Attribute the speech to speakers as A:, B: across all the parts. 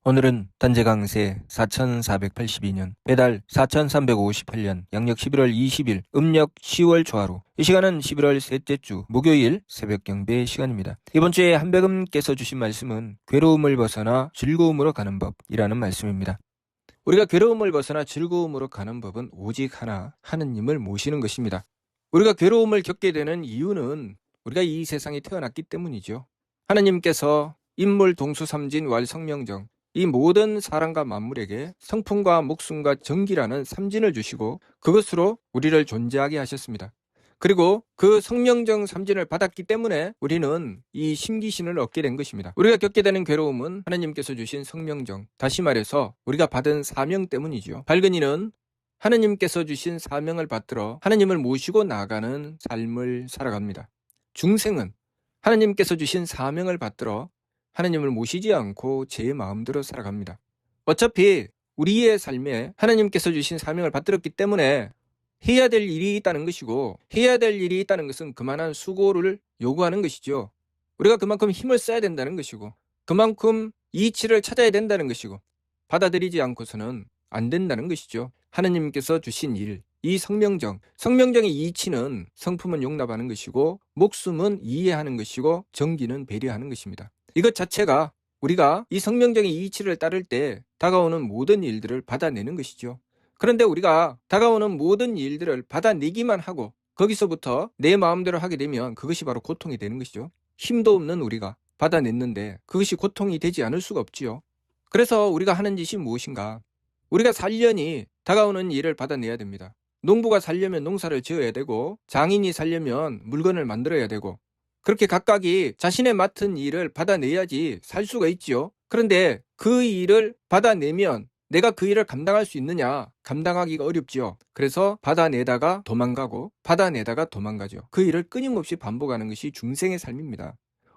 A: 오늘은 단제 강세 4482년 배달 4358년 양력 11월 20일 음력 10월 초하루. 이 시간은 11월 셋째 주 목요일 새벽 경배 시간입니다. 이번 주에 한백음께서 주신 말씀은 괴로움을 벗어나 즐거움으로 가는 법이라는 말씀입니다. 우리가 괴로움을 벗어나 즐거움으로 가는 법은 오직 하나, 하느님을 모시는 것입니다. 우리가 괴로움을 겪게 되는 이유는 우리가 이 세상에 태어났기 때문이죠. 하느님께서 인물 동수삼진 왈성명정, 이 모든 사람과 만물에게 성품과 목숨과 정기라는 삼진을 주시고 그것으로 우리를 존재하게 하셨습니다. 그리고 그 성명정 삼진을 받았기 때문에 우리는 이 심기신을 얻게 된 것입니다. 우리가 겪게 되는 괴로움은 하나님께서 주신 성명정, 다시 말해서 우리가 받은 사명 때문이죠. 발근이는 하나님께서 주신 사명을 받들어 하나님을 모시고 나아가는 삶을 살아갑니다. 중생은 하나님께서 주신 사명을 받들어 하나님을 모시지 않고 제 마음대로 살아갑니다. 어차피 우리의 삶에 하나님께서 주신 사명을 받들었기 때문에 해야 될 일이 있다는 것이고, 해야 될 일이 있다는 것은 그만한 수고를 요구하는 것이죠. 우리가 그만큼 힘을 써야 된다는 것이고, 그만큼 이치를 찾아야 된다는 것이고, 받아들이지 않고서는 안 된다는 것이죠. 하나님께서 주신 일, 이 성명정의 이치는 성품은 용납하는 것이고, 목숨은 이해하는 것이고, 정기는 배려하는 것입니다. 이것 자체가 우리가 이 성명정의 이치를 따를 때 다가오는 모든 일들을 받아내는 것이죠. 그런데 우리가 다가오는 모든 일들을 받아내기만 하고 거기서부터 내 마음대로 하게 되면 그것이 바로 고통이 되는 것이죠. 힘도 없는 우리가 받아냈는데 그것이 고통이 되지 않을 수가 없지요. 그래서 우리가 하는 짓이 무엇인가? 우리가 살려니 다가오는 일을 받아내야 됩니다. 농부가 살려면 농사를 지어야 되고, 장인이 살려면 물건을 만들어야 되고, 그렇게 각각이 자신의 맡은 일을 받아내야지 살 수가 있지요. 그런데 그 일을 받아내면 내가 그 일을 감당할 수 있느냐? 감당하기가 어렵지요. 그래서 받아내다가 도망가고 받아내다가 도망가죠. 그 일을 끊임없이 반복하는 것이 중생의 삶입니다.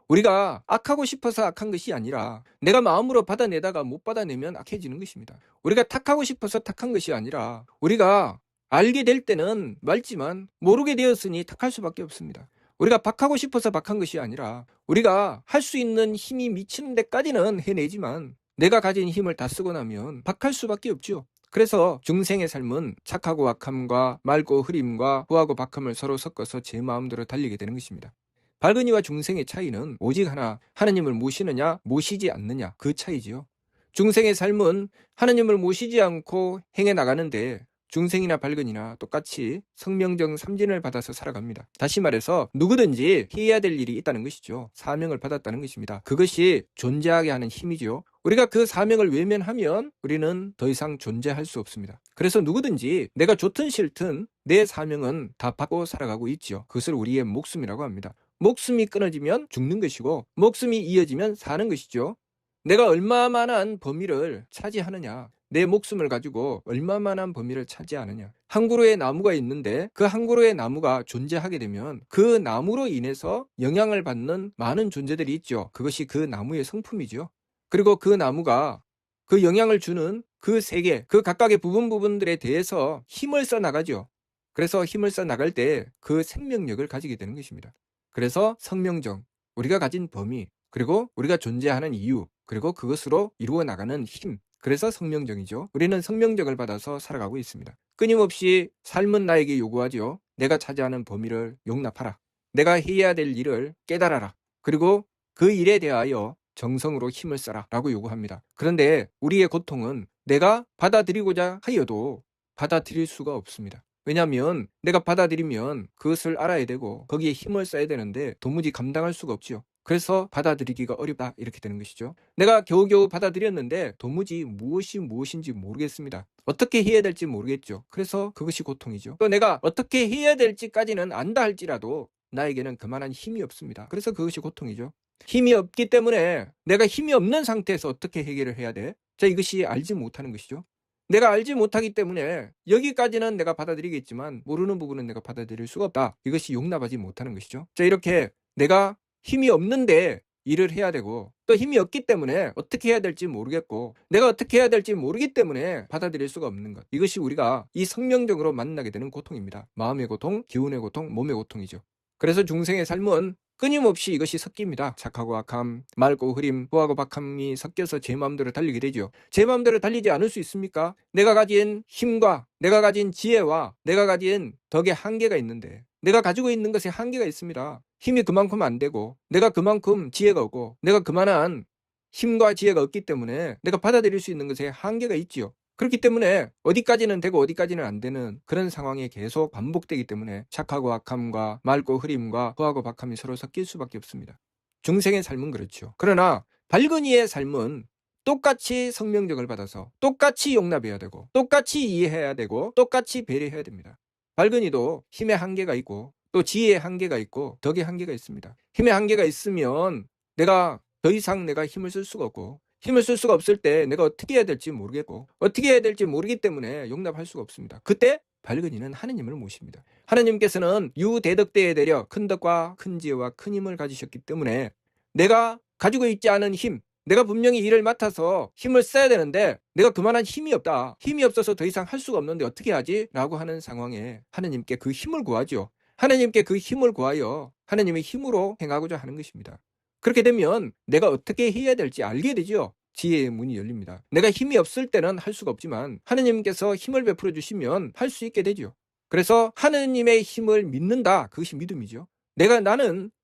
A: 우리가 악하고 싶어서 악한 것이 아니라 내가 마음으로 받아내다가 못 받아내면 악해지는 것입니다. 우리가 탁하고 싶어서 탁한 것이 아니라 우리가 알게 될 때는 맑지만 모르게 되었으니 탁할 수밖에 없습니다. 우리가 박하고 싶어서 박한 것이 아니라 우리가 할 수 있는 힘이 미치는 데까지는 해내지만 내가 가진 힘을 다 쓰고 나면 박할 수밖에 없죠. 그래서 중생의 삶은 착하고 악함과 맑고 흐림과 후하고 박함을 서로 섞어서 제 마음대로 달리게 되는 것입니다. 발근이와 중생의 차이는 오직 하나, 하나님을 모시느냐 모시지 않느냐, 그 차이지요. 중생의 삶은 하나님을 모시지 않고 행해 나가는데 중생이나 발근이나 똑같이 성명정 삼진을 받아서 살아갑니다. 다시 말해서 누구든지 해야 될 일이 있다는 것이죠. 사명을 받았다는 것입니다. 그것이 존재하게 하는 힘이죠. 우리가 그 사명을 외면하면 우리는 더 이상 존재할 수 없습니다. 그래서 누구든지 내가 좋든 싫든 내 사명은 다 받고 살아가고 있죠. 그것을 우리의 목숨이라고 합니다. 목숨이 끊어지면 죽는 것이고 목숨이 이어지면 사는 것이죠. 내가 얼마만한 범위를 차지하느냐, 내 목숨을 가지고 얼마만한 범위를 차지하느냐. 한 그루의 나무가 있는데 그 한 그루의 나무가 존재하게 되면 그 나무로 인해서 영향을 받는 많은 존재들이 있죠. 그것이 그 나무의 성품이죠. 그리고 그 나무가 그 영향을 주는 그 세계, 그 각각의 부분들에 대해서 힘을 써 나가죠. 그래서 힘을 써 나갈 때 그 생명력을 가지게 되는 것입니다. 그래서 성명정, 우리가 가진 범위, 그리고 우리가 존재하는 이유, 그리고 그것으로 이루어 나가는 힘, 그래서 성명정이죠. 우리는 성명정을 받아서 살아가고 있습니다. 끊임없이 삶은 나에게 요구하죠. 내가 차지하는 범위를 용납하라. 내가 해야 될 일을 깨달아라. 그리고 그 일에 대하여 정성으로 힘을 써라 라고 요구합니다. 그런데 우리의 고통은 내가 받아들이고자 하여도 받아들일 수가 없습니다. 왜냐하면 내가 받아들이면 그것을 알아야 되고 거기에 힘을 써야 되는데 도무지 감당할 수가 없지요. 그래서 받아들이기가 어렵다, 이렇게 되는 것이죠. 내가 겨우겨우 받아들였는데 도무지 무엇인지 모르겠습니다. 어떻게 해야 될지 모르겠죠. 그래서 그것이 고통이죠. 또 내가 어떻게 해야 될지까지는 안다 할지라도 나에게는 그만한 힘이 없습니다. 그래서 그것이 고통이죠. 힘이 없기 때문에 내가 힘이 없는 상태에서 어떻게 해결을 해야 돼? 자, 이것이 알지 못하는 것이죠. 내가 알지 못하기 때문에 여기까지는 내가 받아들이겠지만 모르는 부분은 내가 받아들일 수가 없다. 이것이 용납하지 못하는 것이죠. 자, 이렇게 내가 힘이 없는데 일을 해야 되고 또 힘이 없기 때문에 어떻게 해야 될지 모르겠고 내가 어떻게 해야 될지 모르기 때문에 받아들일 수가 없는 것. 이것이 우리가 이 성명적으로 만나게 되는 고통입니다. 마음의 고통, 기운의 고통, 몸의 고통이죠. 그래서 중생의 삶은 끊임없이 이것이 섞입니다. 착하고 악함, 맑고 흐림, 후하고 박함이 섞여서 제 마음대로 달리게 되죠. 제 마음대로 달리지 않을 수 있습니까? 내가 가진 힘과 내가 가진 지혜와 내가 가진 덕의 한계가 있는데 내가 가지고 있는 것에 한계가 있습니다. 힘이 그만큼 안 되고 내가 그만큼 지혜가 없고 내가 그만한 힘과 지혜가 없기 때문에 내가 받아들일 수 있는 것에 한계가 있지요. 그렇기 때문에 어디까지는 되고 어디까지는 안 되는 그런 상황이 계속 반복되기 때문에 착하고 악함과 맑고 흐림과 후하고 박함이 서로 섞일 수밖에 없습니다. 중생의 삶은 그렇죠. 그러나 밝은 이의 삶은 똑같이 성명적을 받아서 똑같이 용납해야 되고 똑같이 이해해야 되고 똑같이 배려해야 됩니다. 밝은 이도 힘의 한계가 있고 또 지혜의 한계가 있고 덕의 한계가 있습니다. 힘의 한계가 있으면 내가 더 이상 내가 힘을 쓸 수가 없고 힘을 쓸 수가 없을 때 내가 어떻게 해야 될지 모르겠고 어떻게 해야 될지 모르기 때문에 용납할 수가 없습니다. 그때 밝은 이는 하느님을 모십니다. 하느님께서는 유대덕대에 대려 큰 덕과 큰 지혜와 큰 힘을 가지셨기 때문에 내가 가지고 있지 않은 힘, 내가 분명히 일을 맡아서 힘을 써야 되는데 내가 그만한 힘이 없다. 힘이 없어서 더 이상 할 수가 없는데 어떻게 하지? 라고 하는 상황에 하느님께 그 힘을 구하죠. 하느님께 그 힘을 구하여 하느님의 힘으로 행하고자 하는 것입니다. 그렇게 되면 내가 어떻게 해야 될지 알게 되죠. 지혜의 문이 열립니다. 내가 힘이 없을 때는 할 수가 없지만 하느님께서 힘을 베풀어 주시면 할 수 있게 되죠. 그래서 하느님의 힘을 믿는다. 그것이 믿음이죠.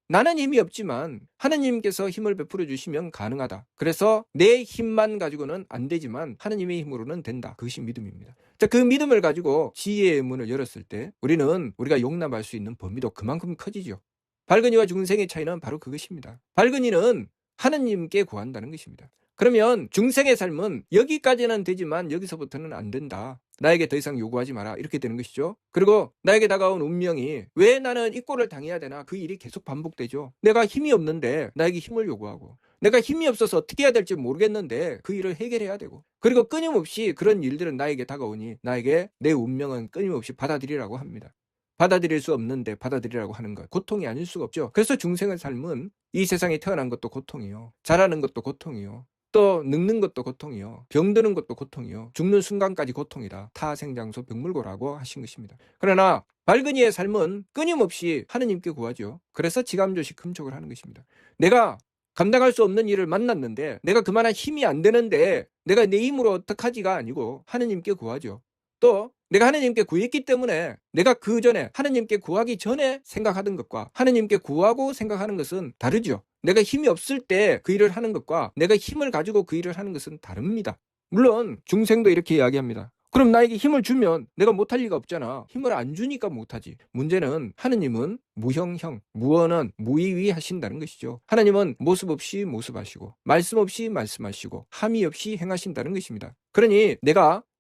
A: 나는 힘이 없지만 하느님께서 힘을 베풀어 주시면 가능하다. 그래서 내 힘만 가지고는 안 되지만 하느님의 힘으로는 된다. 그것이 믿음입니다. 자, 그 믿음을 가지고 지혜의 문을 열었을 때 우리가 용납할 수 있는 범위도 그만큼 커지죠. 밝은 이와 중생의 차이는 바로 그것입니다. 밝은 이는 하느님께 구한다는 것입니다. 그러면 중생의 삶은 여기까지는 되지만 여기서부터는 안 된다. 나에게 더 이상 요구하지 마라. 이렇게 되는 것이죠. 그리고 나에게 다가온 운명이 왜 나는 이 꼴을 당해야 되나? 그 일이 계속 반복되죠. 내가 힘이 없는데 나에게 힘을 요구하고 내가 힘이 없어서 어떻게 해야 될지 모르겠는데 그 일을 해결해야 되고 그리고 끊임없이 그런 일들은 나에게 다가오니 나에게 내 운명은 끊임없이 받아들이라고 합니다. 받아들일 수 없는데 받아들이라고 하는 것. 고통이 아닐 수가 없죠. 그래서 중생의 삶은 이 세상에 태어난 것도 고통이요. 자라는 것도 고통이요. 또 늙는 것도 고통이요. 병드는 것도 고통이요. 죽는 순간까지 고통이다. 타생장소 병물고라고 하신 것입니다. 그러나 밝은 이의 삶은 끊임없이 하느님께 구하죠. 그래서 지감조시 금촉을 하는 것입니다. 내가 감당할 수 없는 일을 만났는데 내가 그만한 힘이 안 되는데 내가 내 힘으로 어떡하지가 아니고 하느님께 구하죠. 또 내가 하느님께 구했기 때문에 내가 그 전에 하느님께 구하기 전에 생각하던 것과 하느님께 구하고 생각하는 것은 다르죠. 내가 힘이 없을 때 그 일을 하는 것과 내가 힘을 가지고 그 일을 하는 것은 다릅니다. 물론 중생도 이렇게 이야기합니다. 그럼 나에게 힘을 주면 내가 못할 리가 없잖아. 힘을 안 주니까 못하지. 문제는 하느님은 무형형, 무언언, 무의위 하신다는 것이죠. 하나님은 모습 없이 모습하시고 말씀 없이 말씀하시고 함이 없이 행하신다는 것입니다. 그러니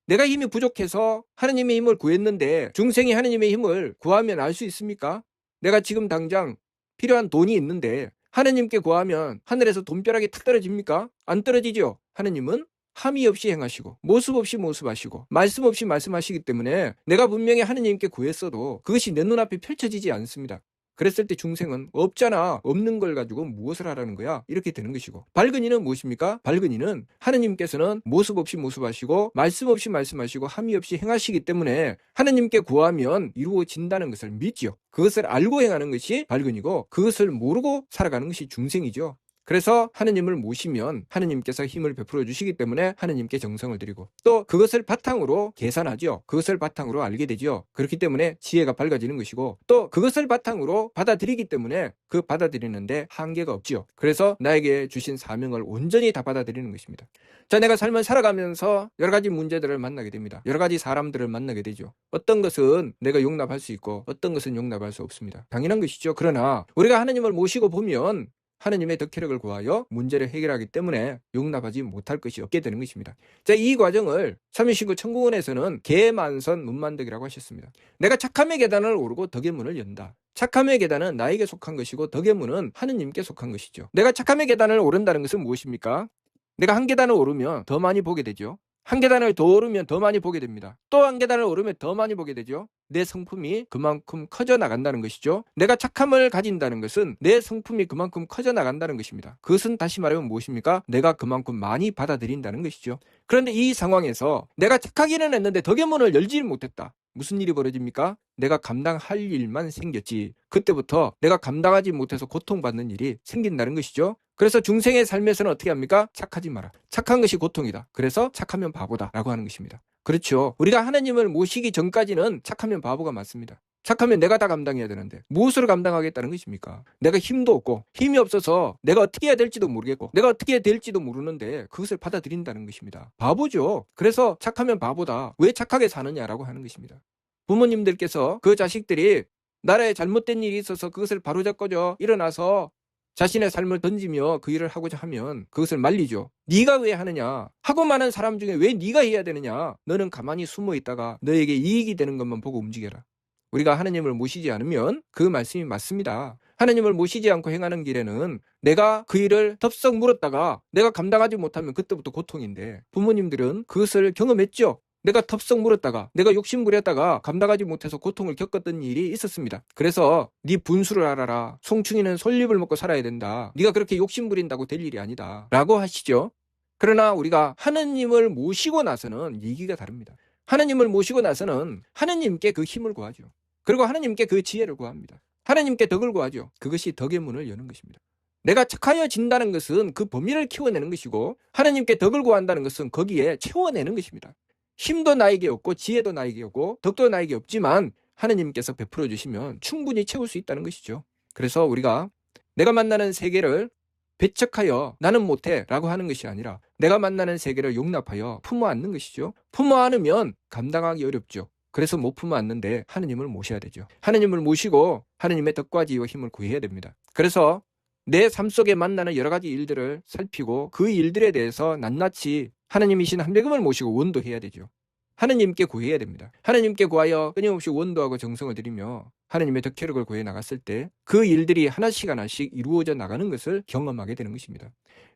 A: 내가 힘이 부족해서 하느님의 힘을 구했는데 중생이 하느님의 힘을 구하면 알 수 있습니까? 내가 지금 당장 필요한 돈이 있는데 하느님께 구하면 하늘에서 돈벼락이 탁 떨어집니까? 안 떨어지죠. 하느님은 함이 없이 행하시고 모습 없이 모습하시고 말씀 없이 말씀하시기 때문에 내가 분명히 하느님께 구했어도 그것이 내 눈앞에 펼쳐지지 않습니다. 그랬을 때 중생은 없잖아. 없는 걸 가지고 무엇을 하라는 거야? 이렇게 되는 것이고 밝은 이는 무엇입니까? 밝은 이는 하느님께서는 모습 없이 모습하시고 말씀 없이 말씀하시고 함이 없이 행하시기 때문에 하느님께 구하면 이루어진다는 것을 믿지요. 그것을 알고 행하는 것이 밝은 이고 그것을 모르고 살아가는 것이 중생이죠. 그래서 하느님을 모시면 하느님께서 힘을 베풀어 주시기 때문에 하느님께 정성을 드리고 또 그것을 바탕으로 계산하죠. 그것을 바탕으로 알게 되죠. 그렇기 때문에 지혜가 밝아지는 것이고 또 그것을 바탕으로 받아들이기 때문에 그 받아들이는데 한계가 없지요. 그래서 나에게 주신 사명을 온전히 다 받아들이는 것입니다. 자, 내가 삶을 살아가면서 여러 가지 문제들을 만나게 됩니다. 여러 가지 사람들을 만나게 되죠. 어떤 것은 내가 용납할 수 있고 어떤 것은 용납할 수 없습니다. 당연한 것이죠. 그러나 우리가 하느님을 모시고 보면 하느님의 덕혜력을 구하여 문제를 해결하기 때문에 용납하지 못할 것이 없게 되는 것입니다. 자, 이 과정을 삼위신구 청구원에서는 계만선 문만덕이라고 하셨습니다. 내가 착함의 계단을 오르고 덕의 문을 연다. 착함의 계단은 나에게 속한 것이고 덕의 문은 하느님께 속한 것이죠. 내가 착함의 계단을 오른다는 것은 무엇입니까? 내가 한 계단을 오르면 더 많이 보게 되죠. 한 계단을 더 오르면 더 많이 보게 됩니다. 또 한 계단을 오르면 더 많이 보게 되죠. 내 성품이 그만큼 커져 나간다는 것이죠. 내가 착함을 가진다는 것은 내 성품이 그만큼 커져 나간다는 것입니다. 그것은 다시 말하면 무엇입니까? 내가 그만큼 많이 받아들인다는 것이죠. 그런데 이 상황에서 내가 착하기는 했는데 덕의 문을 열지 못했다. 무슨 일이 벌어집니까? 내가 감당할 일만 생겼지 그때부터 내가 감당하지 못해서 고통받는 일이 생긴다는 것이죠. 그래서 중생의 삶에서는 어떻게 합니까? 착하지 마라. 착한 것이 고통이다. 그래서 착하면 바보다 라고 하는 것입니다. 그렇죠. 우리가 하나님을 모시기 전까지는 착하면 바보가 맞습니다. 착하면 내가 다 감당해야 되는데 무엇으로 감당하겠다는 것입니까? 내가 힘도 없고 힘이 없어서 내가 어떻게 해야 될지도 모르겠고 내가 어떻게 해야 될지도 모르는데 그것을 받아들인다는 것입니다. 바보죠. 그래서 착하면 바보다. 왜 착하게 사느냐라고 하는 것입니다. 부모님들께서 그 자식들이 나라에 잘못된 일이 있어서 그것을 바로잡고자 일어나서 자신의 삶을 던지며 그 일을 하고자 하면 그것을 말리죠. 네가 왜 하느냐? 하고 많은 사람 중에 왜 네가 해야 되느냐? 너는 가만히 숨어 있다가 너에게 이익이 되는 것만 보고 움직여라. 우리가 하나님을 모시지 않으면 그 말씀이 맞습니다. 하나님을 모시지 않고 행하는 길에는 내가 그 일을 덥석 물었다가 내가 감당하지 못하면 그때부터 고통인데 부모님들은 그것을 경험했죠. 내가 덥석 물었다가 내가 욕심 부렸다가 감당하지 못해서 고통을 겪었던 일이 있었습니다. 그래서 네 분수를 알아라. 송충이는 솔잎을 먹고 살아야 된다. 네가 그렇게 욕심 부린다고 될 일이 아니다 라고 하시죠. 그러나 우리가 하나님을 모시고 나서는 얘기가 다릅니다. 하나님을 모시고 나서는 하나님께 그 힘을 구하죠. 그리고 하나님께 그 지혜를 구합니다. 하나님께 덕을 구하죠. 그것이 덕의 문을 여는 것입니다. 내가 착하여진다는 것은 그 범위를 키워내는 것이고 하나님께 덕을 구한다는 것은 거기에 채워내는 것입니다. 힘도 나에게 없고 지혜도 나에게 없고 덕도 나에게 없지만 하나님께서 베풀어 주시면 충분히 채울 수 있다는 것이죠. 그래서 우리가 내가 만나는 세계를 배척하여 나는 못해 라고 하는 것이 아니라 내가 만나는 세계를 용납하여 품어 안는 것이죠. 품어 안으면 감당하기 어렵죠. 그래서 못 품어 안는데 하나님을 모셔야 되죠. 하나님을 모시고 하나님의 덕과 지혜와 힘을 구해야 됩니다. 그래서 내 삶 속에 만나는 여러 가지 일들을 살피고 그 일들에 대해서 낱낱이 하나님이신 한배금을 모시고 원도해야 되죠. 하나님께 구해야 됩니다. 하나님께 구하여 끊임없이 원도하고 정성을 들이며 하나님의 덕혜력을 구해 나갔을 때 그 일들이 하나씩 하나씩 이루어져 나가는 것을 경험하게 되는 것입니다.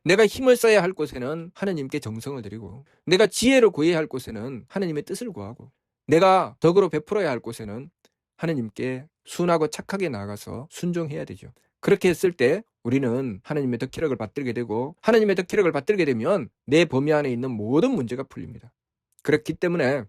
A: 내가 힘을 써야 할 곳에는 하나님께 정성을 들이고 내가 지혜를 구해야 할 곳에는 하나님의 뜻을 구하고 내가 덕으로 베풀어야 할 곳에는 하나님께 순하고 착하게 나아가서 순종해야 되죠. 그렇게 했을 때 우리는 하나님의 덕혜력을 받들게 되고 하나님의 덕혜력을 받들게 되면 내 범위 안에 있는 모든 문제가 풀립니다. 그렇기 때문에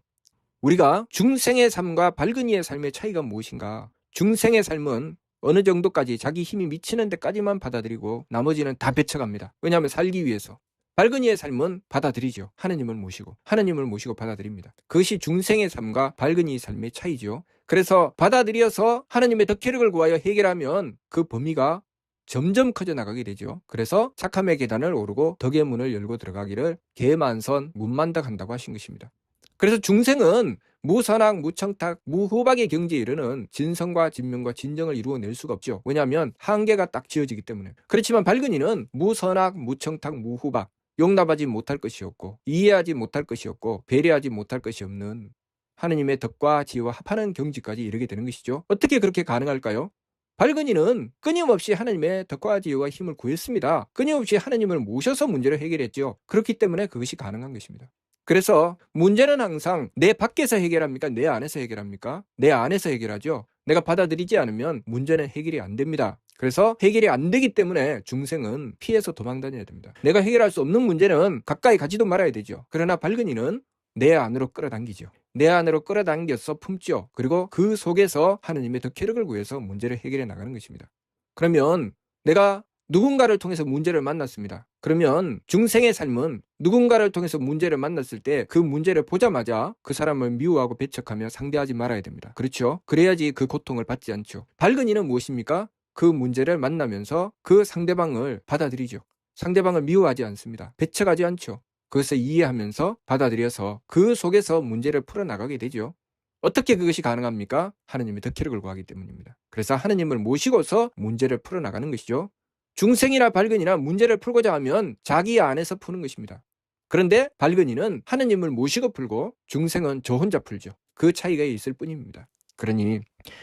A: 우리가 중생의 삶과 발근이의 삶의 차이가 무엇인가? 중생의 삶은 어느 정도까지 자기 힘이 미치는 데까지만 받아들이고 나머지는 다 배척합니다. 왜냐하면 살기 위해서. 발근이의 삶은 받아들이죠. 하나님을 모시고 받아들입니다. 그것이 중생의 삶과 발근이의 삶의 차이죠. 그래서 받아들여서 하나님의 덕혜력을 구하여 해결하면 그 범위가 점점 커져 나가게 되죠. 그래서 착함의 계단을 오르고 덕의 문을 열고 들어가기를 계만선 문만덕 한다고 하신 것입니다. 그래서 중생은 무선악, 무청탁, 무호박의 경지에 이르는 진성과 진명과 진정을 이루어낼 수가 없죠. 왜냐하면 한계가 딱 지어지기 때문에. 그렇지만 발근이는 무선악, 무청탁, 무호박, 용납하지 못할 것이 없고 이해하지 못할 것이 없고 배려하지 못할 것이 없는 하나님의 덕과 지혜와 합하는 경지까지 이르게 되는 것이죠. 어떻게 그렇게 가능할까요? 발근이는 끊임없이 하나님의 덕과 지혜와 힘을 구했습니다. 끊임없이 하나님을 모셔서 문제를 해결했죠. 그렇기 때문에 그것이 가능한 것입니다. 그래서 문제는 항상 내 밖에서 해결합니까? 내 안에서 해결합니까? 내 안에서 해결하죠. 내가 받아들이지 않으면 문제는 해결이 안 됩니다. 그래서 해결이 안 되기 때문에 중생은 피해서 도망 다녀야 됩니다. 내가 해결할 수 없는 문제는 가까이 가지도 말아야 되죠. 그러나 발근이는 내 안으로 끌어당기죠. 내 안으로 끌어당겨서 품죠. 그리고 그 속에서 하나님의 덕혜력을 구해서 문제를 해결해 나가는 것입니다. 그러면 내가 누군가를 통해서 문제를 만났습니다. 그러면 중생의 삶은 누군가를 통해서 문제를 만났을 때 그 문제를 보자마자 그 사람을 미워하고 배척하며 상대하지 말아야 됩니다. 그렇죠? 그래야지 그 고통을 받지 않죠. 발근이는 무엇입니까? 그 문제를 만나면서 그 상대방을 받아들이죠. 상대방을 미워하지 않습니다. 배척하지 않죠. 그것을 이해하면서 받아들여서 그 속에서 문제를 풀어나가게 되죠. 어떻게 그것이 가능합니까? 하나님의 덕혜력을 구하기 때문입니다. 그래서 하나님을 모시고서 문제를 풀어나가는 것이죠. 중생이나 발근이나 문제를 풀고자 하면 자기 안에서 푸는 것입니다. 그런데 발근이는 하나님을 모시고 풀고 중생은 저 혼자 풀죠. 그 차이가 있을 뿐입니다. 그러니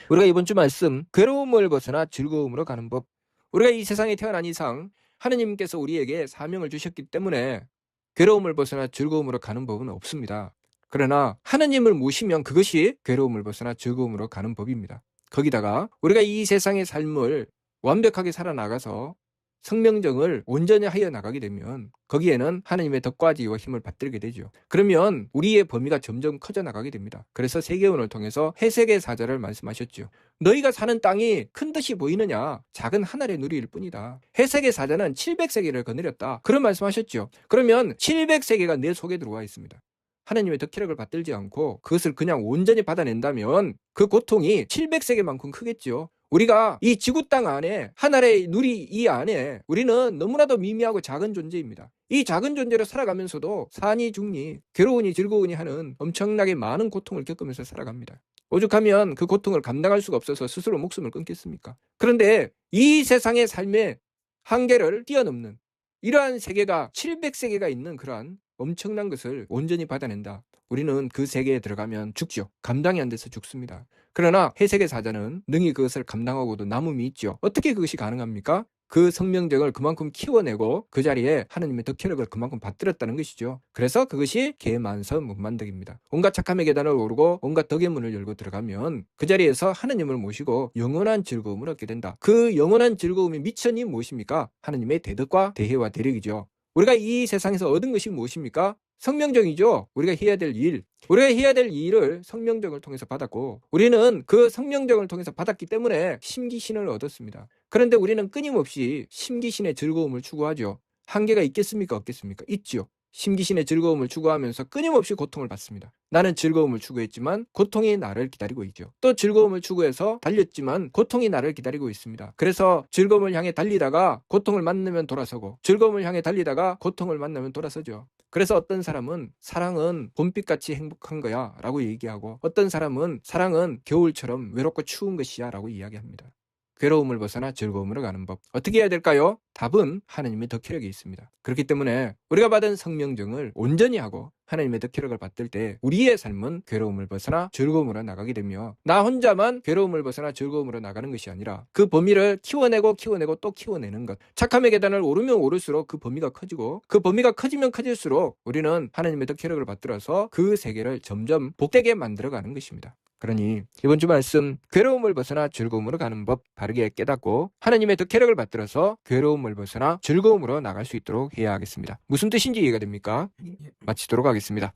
A: 우리가 이번 주 말씀 괴로움을 벗어나 즐거움으로 가는 법, 우리가 이 세상에 태어난 이상 하나님께서 우리에게 사명을 주셨기 때문에 괴로움을 벗어나 즐거움으로 가는 법은 없습니다. 그러나 하나님을 모시면 그것이 괴로움을 벗어나 즐거움으로 가는 법입니다. 거기다가 우리가 이 세상의 삶을 완벽하게 살아나가서 성명정을 온전히 하여 나가게 되면 거기에는 하나님의 덕과지와 힘을 받들게 되죠. 그러면 우리의 범위가 점점 커져 나가게 됩니다. 그래서 세계론을 통해서 해석의 사자를 말씀하셨죠. 너희가 사는 땅이 큰 듯이 보이느냐? 작은 하늘의 누리일 뿐이다. 해석의 사자는 700세계를 거느렸다. 그런 말씀하셨죠. 그러면 700세계가 내 속에 들어와 있습니다. 하나님의 덕혜력을 받들지 않고 그것을 그냥 온전히 받아낸다면 그 고통이 700세계만큼 크겠죠. 우리가 이 지구 땅 안에 하늘의 누리 이 안에 우리는 너무나도 미미하고 작은 존재입니다. 이 작은 존재로 살아가면서도 산이 죽니 괴로우니 즐거우니 하는 엄청나게 많은 고통을 겪으면서 살아갑니다. 오죽하면 그 고통을 감당할 수가 없어서 스스로 목숨을 끊겠습니까? 그런데 이 세상의 삶의 한계를 뛰어넘는 이러한 세계가 700세계가 있는 그러한 엄청난 것을 온전히 받아낸다. 우리는 그 세계에 들어가면 죽죠. 감당이 안 돼서 죽습니다. 그러나 해석의 사자는 능히 그것을 감당하고도 남음이 있죠. 어떻게 그것이 가능합니까? 그 성명정을 그만큼 키워내고 그 자리에 하나님의 덕혜력을 그만큼 받들었다는 것이죠. 그래서 그것이 개만선 문만덕입니다. 온갖 착함의 계단을 오르고 온갖 덕의 문을 열고 들어가면 그 자리에서 하나님을 모시고 영원한 즐거움을 얻게 된다. 그 영원한 즐거움이 미천이 무엇입니까? 하나님의 대덕과 대혜와 대력이죠. 우리가 이 세상에서 얻은 것이 무엇입니까? 성명정이죠. 우리가 해야 될 일. 우리가 해야 될 일을 성명정을 통해서 받았고 우리는 그 성명정을 통해서 받았기 때문에 심기신을 얻었습니다. 그런데 우리는 끊임없이 심기신의 즐거움을 추구하죠. 한계가 있겠습니까? 없겠습니까? 있죠. 심기신의 즐거움을 추구하면서 끊임없이 고통을 받습니다. 나는 즐거움을 추구했지만 고통이 나를 기다리고 있죠. 또 즐거움을 추구해서 달렸지만 고통이 나를 기다리고 있습니다. 그래서 즐거움을 향해 달리다가 고통을 만나면 돌아서고 즐거움을 향해 달리다가 고통을 만나면 돌아서죠. 그래서 어떤 사람은 사랑은 봄빛같이 행복한 거야 라고 얘기하고 어떤 사람은 사랑은 겨울처럼 외롭고 추운 것이야 라고 이야기합니다. 괴로움을 벗어나 즐거움으로 가는 법. 어떻게 해야 될까요? 답은 하나님의 덕혜력이 있습니다. 그렇기 때문에 우리가 받은 성명정을 온전히 하고 하나님의 덕혜력을 받들 때 우리의 삶은 괴로움을 벗어나 즐거움으로 나가게 되며 나 혼자만 괴로움을 벗어나 즐거움으로 나가는 것이 아니라 그 범위를 키워내고 또 키워내는 것. 착함의 계단을 오르면 오를수록 그 범위가 커지고 그 범위가 커지면 커질수록 우리는 하나님의 덕혜력을 받들어서 그 세계를 점점 복되게 만들어가는 것입니다. 그러니 이번 주 말씀 괴로움을 벗어나 즐거움으로 가는 법 바르게 깨닫고 하나님의 덕혜력을 받들어서 괴로움을 벗어나 즐거움으로 나갈 수 있도록 해야 하겠습니다. 무슨 뜻인지 이해가 됩니까? 마치도록 하겠습니다.